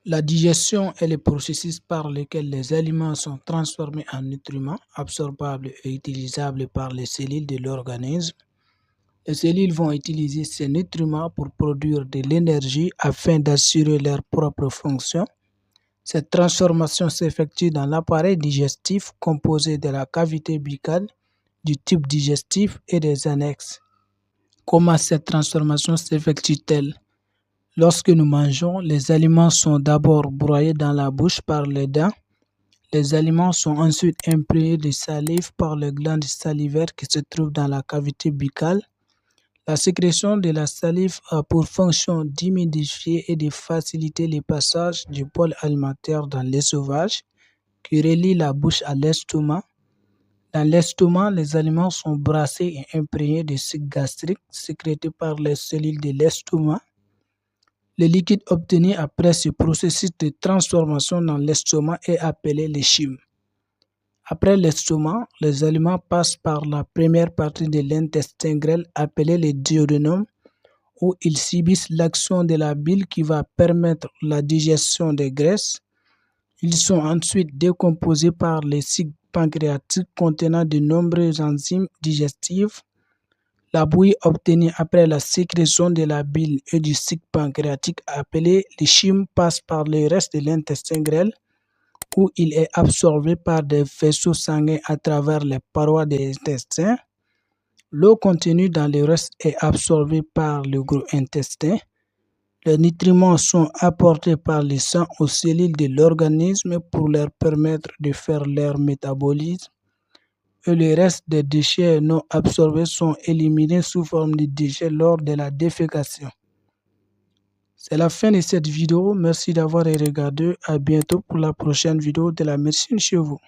La digestion est le processus par lequel les aliments sont transformés en nutriments absorbables et utilisables par les cellules de l'organisme. Les cellules vont utiliser ces nutriments pour produire de l'énergie afin d'assurer leur propre fonction. Cette transformation s'effectue dans l'appareil digestif composé de la cavité buccale, du tube digestif et des annexes. Comment cette transformation s'effectue-t-elle? Lorsque nous mangeons, les aliments sont d'abord broyés dans la bouche par les dents. Les aliments sont ensuite imprégnés de salive par les glandes salivaires qui se trouvent dans la cavité buccale. La sécrétion de la salive a pour fonction d'humidifier et de faciliter le passage du bol alimentaire dans l'œsophage qui relie la bouche à l'estomac. Dans l'estomac, les aliments sont brassés et imprégnés de suc gastrique sécrété par les cellules de l'estomac. Le liquide obtenu après ce processus de transformation dans l'estomac est appelé le chyme. Après l'estomac, les aliments passent par la première partie de l'intestin grêle appelé le duodénum, où ils subissent l'action de la bile qui va permettre la digestion des graisses. Ils sont ensuite décomposés par les sucs pancréatiques contenant de nombreuses enzymes digestives. La bouillie obtenue après la sécrétion de la bile et du suc pancréatique appelé le chyme passe par le reste de l'intestin grêle où il est absorbé par des vaisseaux sanguins à travers les parois de l'intestin. L'eau contenue dans le reste est absorbée par le gros intestin. Les nutriments sont apportés par le sang aux cellules de l'organisme pour leur permettre de faire leur métabolisme. Et le reste des déchets non absorbés sont éliminés sous forme de déchets lors de la défécation. C'est la fin de cette vidéo. Merci d'avoir regardé. À bientôt pour la prochaine vidéo de la médecine chez vous.